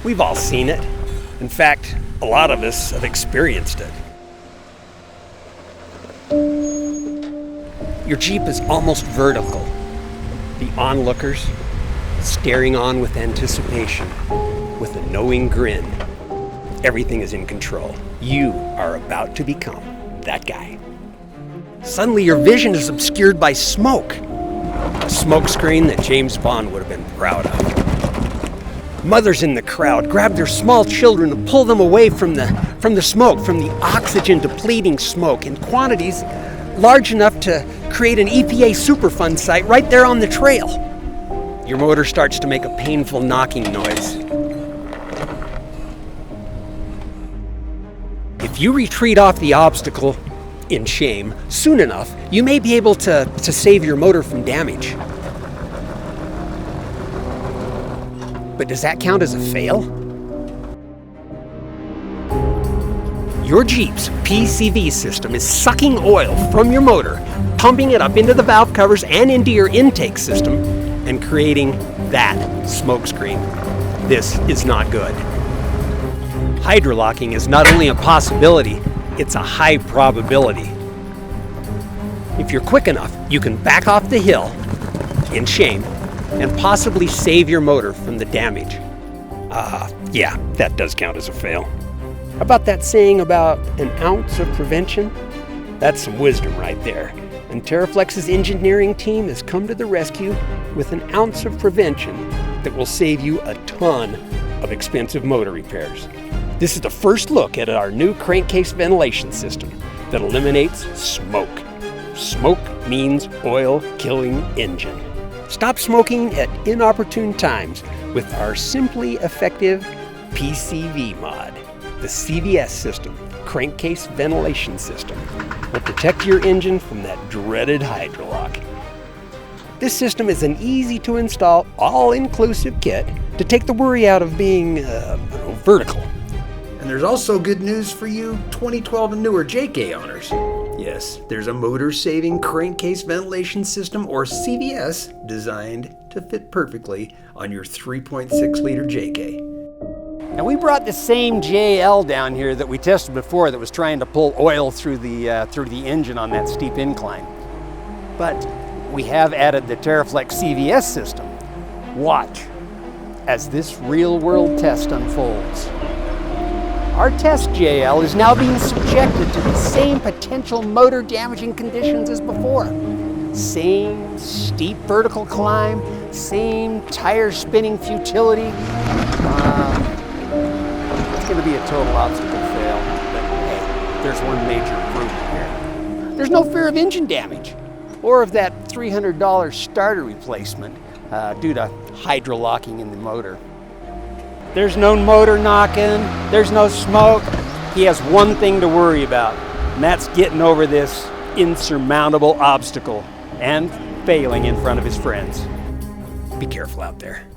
We've all seen it. In fact, a lot of us have experienced it. Your Jeep is almost vertical. The onlookers staring on with anticipation, with a knowing grin. Everything is in control. You are about to become that guy. Suddenly your vision is obscured by smoke. A smoke screen that James Bond would have been proud of. Mothers in the crowd grab their small children and pull them away from the smoke, from the oxygen-depleting smoke in quantities large enough to create an EPA Superfund site right there on the trail. Your motor starts to make a painful knocking noise. If you retreat off the obstacle in shame soon enough, you may be able to save your motor from damage. But does that count as a fail? Your Jeep's PCV system is sucking oil from your motor, pumping it up into the valve covers and into your intake system, and creating that smokescreen. This is not good. Hydrolocking is not only a possibility, it's a high probability. If you're quick enough, you can back off the hill in shame and possibly save your motor from the damage. Yeah, that does count as a fail. How about that saying about an ounce of prevention? That's some wisdom right there. And TeraFlex's engineering team has come to the rescue with an ounce of prevention that will save you a ton of expensive motor repairs. This is the first look at our new Crankcase ventilation system that eliminates smoke. Smoke means oil-killing engine. Stop smoking at inopportune times with our simply effective PCV mod. The CVS system, Crankcase ventilation system, will protect your engine from that dreaded hydrolock. This system is an easy-to-install, all-inclusive kit to take the worry out of being vertical. And there's also good news for you 2012 and newer JK owners. Yes, there's a motor-saving Crankcase ventilation system, or CVS, designed to fit perfectly on your 3.6-liter JK. Now we brought the same JL down here that we tested before that was trying to pull oil through the engine on that steep incline. But we have added the TeraFlex CVS system. Watch as this real-world test unfolds. Our test JL is now being subjected to the same potential motor-damaging conditions as before. Same steep vertical climb, same tire-spinning futility. It's going to be a total obstacle fail, but hey, there's one major improvement here. There's no fear of engine damage, or of that $300 starter replacement due to hydrolocking in the motor. There's no motor knocking, there's no smoke. He has one thing to worry about, and that's getting over this insurmountable obstacle and failing in front of his friends. Be careful out there.